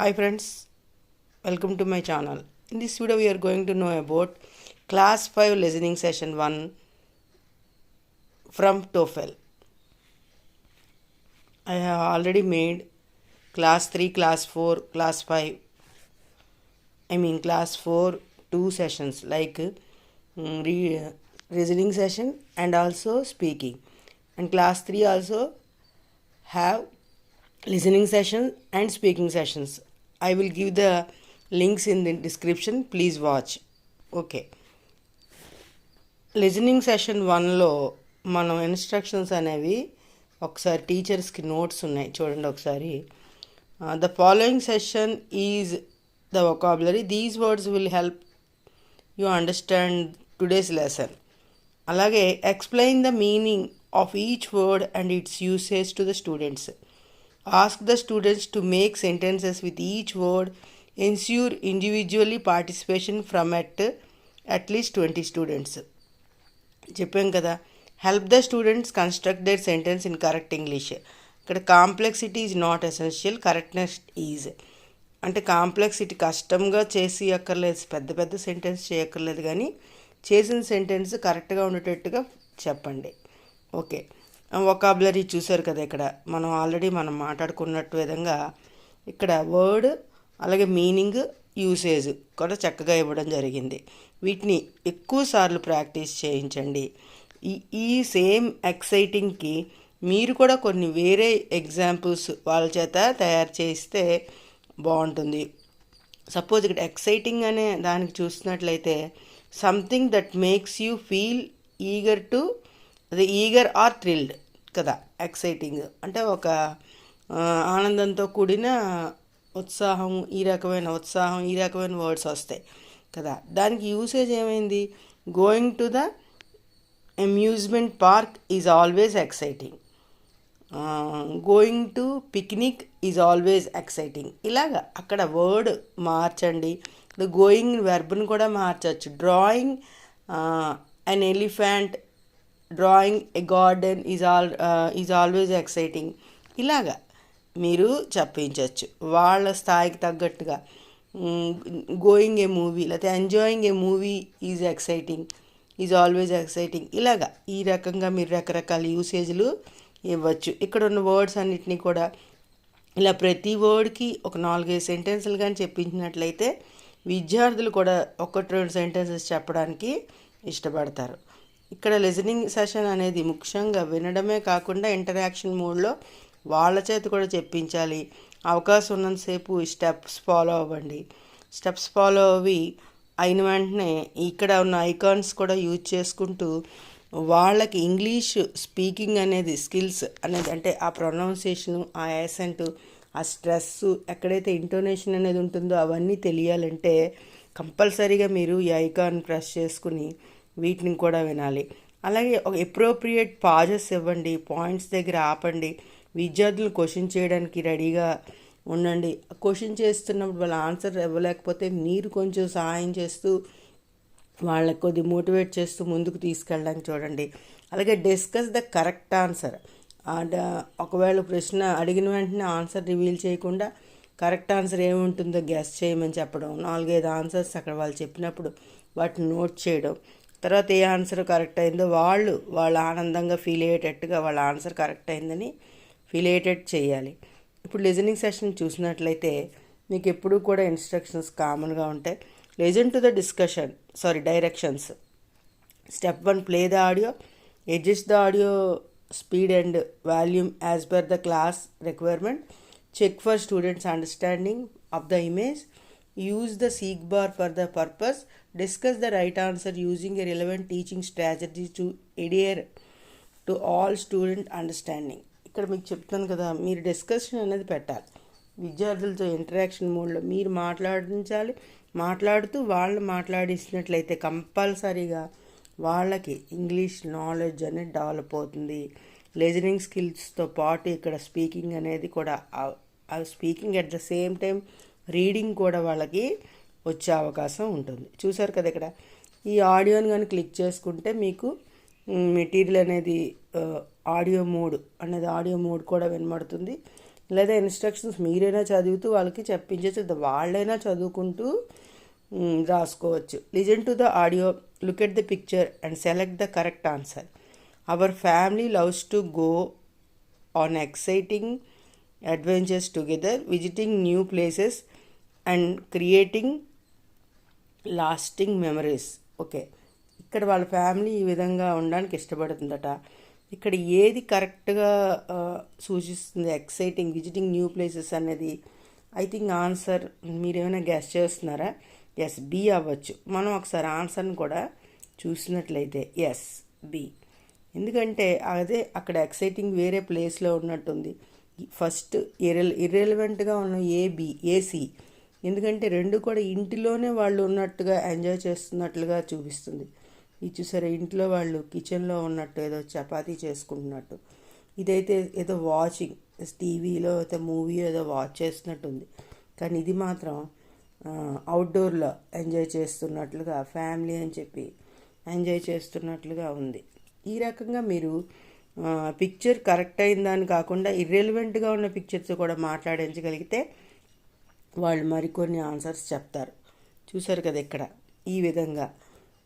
Hi friends, welcome to my channel. In this video we are going to know about class 5 listening session 1 from TOEFL. I have already made class 3, class 4, class 5. Class 4 2 sessions like reasoning session and also speaking. And class 3 also have listening session and speaking sessions. I will give the links in the description. Please watch. Okay. Listening session 1లో మనం instructions అనేవి ఒకసారి టీచర్స్కి notes ఉన్నాయి చూడండి ఒకసారి. The following session is the vocabulary. These words will help you understand today's lesson. అలాగే explain the meaning of each word and its usage to the students. Ask the students to make sentences with each word. Ensure individually participation from at least 20 students. చెప్పాం కదా. Help the students construct their sentence in correct English. ఇక్కడ complexity is not essential, correctness is. అంటే complexity కష్టంగా చేసి అక్కర్లేదు, పెద్ద పెద్ద sentence చేయక్కర్లేదు, కానీ చేసిన సెంటెన్స్ కరెక్ట్గా ఉండేటట్టుగా చెప్పండి. ఓకే. వొకాబులరీ చూసారు కదా. ఇక్కడ మనం మాట్లాడుకున్నట్టు విధంగా ఇక్కడ వర్డ్ అలాగే మీనింగ్ యూసేజ్ కూడా చక్కగా ఇవ్వడం జరిగింది. వీటిని ఎక్కువ సార్లు ప్రాక్టీస్ చేయించండి. ఈ సేమ్ ఎక్సైటింగ్కి మీరు కూడా కొన్ని వేరే ఎగ్జాంపుల్స్ వాళ్ళ చేత తయారు చేస్తే బాగుంటుంది. సపోజ్ ఇక్కడ ఎక్సైటింగ్ అనే దానికి చూసినట్లయితే something that makes you feel eager or thrilled కదా. ఎక్సైటింగ్ అంటే ఒక ఆనందంతో కూడిన ఉత్సాహం, ఈ రకమైన వర్డ్స్ వస్తాయి కదా. దానికి యూసేజ్ ఏమైంది? Going to the amusement park is always exciting. Going to picnic is always exciting. ఇలాగా అక్కడ వర్డ్ మార్చండి. గోయింగ్ వెర్బ్ని కూడా మార్చవచ్చు. Drawing an elephant, drawing a garden is always exciting. ఇలాగా మీరు చెప్పించవచ్చు వాళ్ళ స్థాయికి తగ్గట్టుగా. గోయింగ్ ఏ మూవీ లేకపోతే enjoying A movie is always exciting. ఇలాగా ఈ రకంగా మీరు రకరకాల యూసేజ్లు ఇవ్వచ్చు. ఇక్కడ ఉన్న వర్డ్స్ అన్నిటినీ కూడా ఇలా ప్రతి వర్డ్కి ఒక 4-5 సెంటెన్సులు కానీ చెప్పించినట్లయితే విద్యార్థులు కూడా 1-2 సెంటెన్సెస్ చెప్పడానికి ఇష్టపడతారు. ఇక్కడ లిజనింగ్ సెషన్ అనేది ముఖ్యంగా వినడమే కాకుండా ఇంటరాక్షన్ మోడ్లో వాళ్ళ చేత కూడా చెప్పించాలి. అవకాశం ఉన్నంతసేపు స్టెప్స్ ఫాలో అవ్వండి. స్టెప్స్ ఫాలో అవి అయిన వెంటనే ఇక్కడ ఉన్న ఐకాన్స్ కూడా యూజ్ చేసుకుంటూ వాళ్ళకి ఇంగ్లీష్ స్పీకింగ్ అనేది స్కిల్స్ అనేది, అంటే ఆ ప్రొనౌన్సియేషను, ఆ యాసెంట్, ఆ స్ట్రెస్సు, ఎక్కడైతే ఇంటోనేషన్ అనేది ఉంటుందో అవన్నీ తెలియాలంటే కంపల్సరీగా మీరు ఈ ఐకాన్ ప్రెస్ చేసుకుని వీటిని కూడా వినాలి. అలాగే ఒక అప్రోప్రియేట్ పాజెస్ ఇవ్వండి. పాయింట్స్ దగ్గర ఆపండి. విద్యార్థులు క్వశ్చన్ చేయడానికి రెడీగా ఉండండి. క్వశ్చన్ చేస్తున్నప్పుడు వాళ్ళ ఆన్సర్ ఇవ్వలేకపోతే మీరు కొంచెం సహాయం చేస్తూ వాళ్ళకి కొద్ది మోటివేట్ చేస్తూ ముందుకు తీసుకెళ్ళడానికి చూడండి. అలాగే డిస్కస్ ద కరెక్ట్ ఆన్సర్. ఒకవేళ ప్రశ్న అడిగిన వెంటనే ఆన్సర్ రివీల్ చేయకుండా కరెక్ట్ ఆన్సర్ ఏముంటుందో గెస్ చేయమని చెప్పడం. 4-5 ఆన్సర్స్ అక్కడ వాళ్ళు చెప్పినప్పుడు వాటిని నోట్ చేయడం. తర్వాత ఏ ఆన్సర్ కరెక్ట్ అయిందో వాళ్ళు ఆనందంగా ఫీల్ అయ్యేటట్టుగా వాళ్ళ ఆన్సర్ కరెక్ట్ అయిందని ఫీల్ అయ్యేటట్టు చేయాలి. ఇప్పుడు లిజనింగ్ సెషన్ చూసినట్లయితే మీకు ఎప్పుడూ కూడా ఇన్స్ట్రక్షన్స్ కామన్గా ఉంటాయి. Listen to the directions. Step 1, play the audio. Adjust the audio speed and volume as per the class requirement. Check for students understanding of the image. Use the seek bar for the purpose. Discuss the right answer using a relevant teaching strategy to adhere to all student understanding. ఇక్కడ మీకు చెప్తాను కదా, మీరు discussion అనేది పెట్టాలి. విద్యార్థులతో interaction మోడ్లో మీరు మాట్లాడించాలి. మాట్లాడుతూ వాళ్ళు మాట్లాడిస్తున్నట్లయితే కంపల్సరీగా వాళ్ళకి ఇంగ్లీష్ నాలెడ్జ్ అనేది డెవలప్ అవుతుంది. లిజనింగ్ స్కిల్స్తో పాటు ఇక్కడ స్పీకింగ్ అనేది కూడా, speaking at the same time reading కూడా వాళ్ళకి వచ్చే అవకాశం ఉంటుంది. చూసారు కదా. ఇక్కడ ఈ ఆడియోని కానీ క్లిక్ చేసుకుంటే మీకు మెటీరియల్ అనేది ఆడియో మోడ్ కూడా వినబడుతుంది. లేదా ఇన్స్ట్రక్షన్స్ మీరైనా చదువుతూ వాళ్ళకి చెప్పించచ్చు, వాళ్ళైనా చదువుకుంటూ రాసుకోవచ్చు. Listen to the audio, look at the picture and select the correct answer. Our family loves to go on exciting adventures together, visiting new places and creating lasting memories. Okay, ఇక్కడ వాళ్ళ family ఈ విధంగా ఉండడానికి ఇష్టపడుతుందట. ఇక్కడ ఏది కరెక్ట్గా సూచిస్తుంది? Exciting, visiting new places అనేది. ఐ థింక్ ఆన్సర్ మీరేమైనా గెస్ చేస్తున్నారా? ఎస్, బి అవ్వచ్చు. మనం ఒకసారి ఆన్సర్ని కూడా చూసినట్లయితే ఎస్, బి. ఎందుకంటే అదే అక్కడ ఎక్సైటింగ్ వేరే ప్లేస్లో ఉన్నట్టుంది. ఫస్ట్ ఇర్రెలవెంట్గా ఉన్న ఏసి, ఎందుకంటే రెండు కూడా ఇంటిలోనే వాళ్ళు ఉన్నట్టుగా ఎంజాయ్ చేస్తున్నట్లుగా చూపిస్తుంది. ఇది చూసారా, ఇంట్లో వాళ్ళు కిచెన్లో ఉన్నట్టు ఏదో చపాతీ చేసుకుంటున్నట్టు. ఇదైతే ఏదో వాచింగ్, టీవీలో అయితే మూవీ ఏదో వాచ్ చేస్తున్నట్టుంది. కానీ ఇది మాత్రం అవుట్డోర్లో ఎంజాయ్ చేస్తున్నట్లుగా, ఫ్యామిలీ అని చెప్పి ఎంజాయ్ చేస్తున్నట్లుగా ఉంది. ఈ రకంగా మీరు పిక్చర్ కరెక్ట్ అయిందని కాకుండా ఇర్రెలవెంట్గా ఉన్న పిక్చర్తో కూడా మాట్లాడించగలిగితే వాళ్ళు మరికొన్ని ఆన్సర్స్ చెప్తారు. చూసారు కదా, ఇక్కడ ఈ విధంగా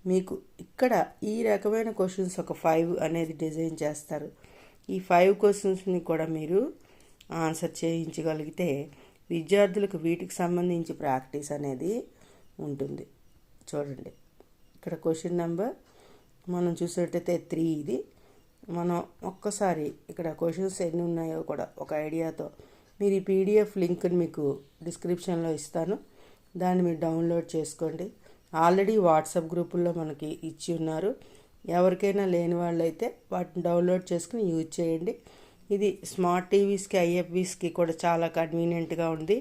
మీకు ఇక్కడ ఈ రకమైన క్వశ్చన్స్ ఒక 5 అనేది డిజైన్ చేస్తారు. ఈ 5 క్వశ్చన్స్ని కూడా మీరు ఆన్సర్ చేయించగలిగితే విద్యార్థులకు వీటికి సంబంధించి ప్రాక్టీస్ అనేది ఉంటుంది. చూడండి, ఇక్కడ క్వశ్చన్ నెంబర్ మనం చూసినట్టయితే 3 ఇది. మనం ఒక్కసారి ఇక్కడ క్వశ్చన్స్ ఎన్ని ఉన్నాయో కూడా ఒక ఐడియాతో మీరు ఈ పీడిఎఫ్ లింక్ని మీకు డిస్క్రిప్షన్లో ఇస్తాను, దాన్ని మీరు డౌన్లోడ్ చేసుకోండి. ఆల్రెడీ వాట్సాప్ గ్రూపుల్లో మనకి ఇచ్చి ఉన్నారు. ఎవరికైనా లేని వాళ్ళైతే వాటిని డౌన్లోడ్ చేసుకుని యూజ్ చేయండి. ఇది స్మార్ట్ టీవీస్కి, ఐఎఫ్బీస్కి కూడా చాలా కన్వీనియంట్గా ఉంది.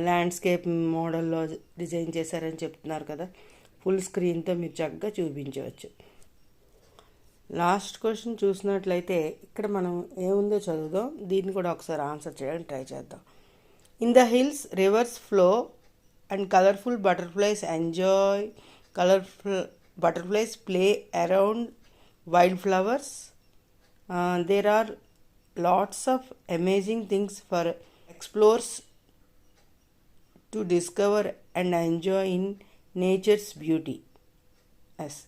ల్యాండ్స్కేప్ మోడల్లో డిజైన్ చేశారని చెప్తున్నారు కదా, ఫుల్ స్క్రీన్తో మీరు చక్కగా చూపించవచ్చు. లాస్ట్ క్వశ్చన్ చూసినట్లయితే ఇక్కడ మనం ఏముందో చదువుదాం, దీన్ని కూడా ఒకసారి ఆన్సర్ చేయడానికి ట్రై చేద్దాం. In the hills rivers flow and colourful butterflies enjoy, colourful butterflies play around wild flowers. There are lots of amazing things for explores to discover and enjoy in natures beauty. Yes,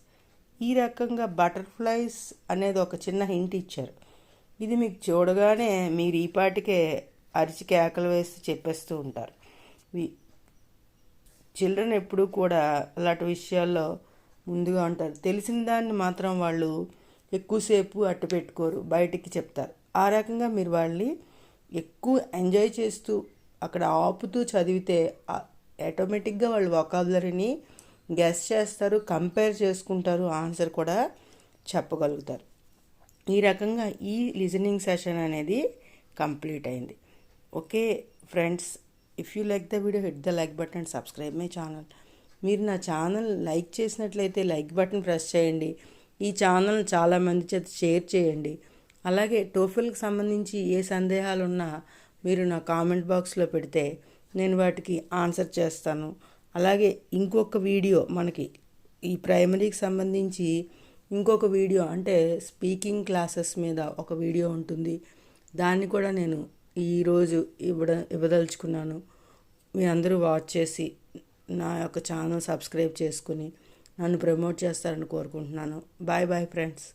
ఈ రకంగా butterflies అనేది ఒక చిన్న hint ఇచ్చారు. ఇది మీకు చూడగానే మీరు ఈ పాటికే అరిచి కేకలు వేసి చెప్పేస్తూ ఉంటారు. చిల్డ్రన్ ఎప్పుడూ కూడా అలాంటి విషయాల్లో ముందుగా ఉంటారు. తెలిసిన దాన్ని మాత్రం వాళ్ళు ఎక్కువసేపు అట్టు పెట్టుకోరు, బయటికి చెప్తారు. ఆ రకంగా మీరు వాళ్ళని ఎక్కువ ఎంజాయ్ చేస్తూ అక్కడ ఆపుతూ చదివితే ఆటోమేటిక్గా వాళ్ళు వొకాబులరీని గెస్ చేస్తారు, కంపేర్ చేసుకుంటారు, ఆన్సర్ కూడా చెప్పగలుగుతారు. ఈ రకంగా ఈ లిజనింగ్ సెషన్ అనేది కంప్లీట్ అయింది. Okay friends, if you like the video hit the like button and subscribe my channel. మీరు నా ఛానల్ లైక్ చేసినట్లయితే లైక్ బటన్ ప్రెస్ చేయండి. ఈ ఛానల్ చాలామంది చేత షేర్ చేయండి. అలాగే టోఫెల్కి సంబంధించి ఏ సందేహాలు ఉన్నా మీరు నా కామెంట్ బాక్స్లో పెడితే నేను వాటికి ఆన్సర్ చేస్తాను. అలాగే ఇంకొక వీడియో మనకి ఈ ప్రైమరీకి సంబంధించి ఇంకొక వీడియో అంటే స్పీకింగ్ క్లాసెస్ మీద ఒక వీడియో ఉంటుంది. దాన్ని కూడా నేను ఈరోజు ఇవ్వదలుచుకున్నాను. మీ అందరూ వాచ్ చేసి నా యొక్క ఛానల్ సబ్స్క్రైబ్ చేసుకుని నన్ను ప్రమోట్ చేస్తారని కోరుకుంటున్నాను. Bye bye friends.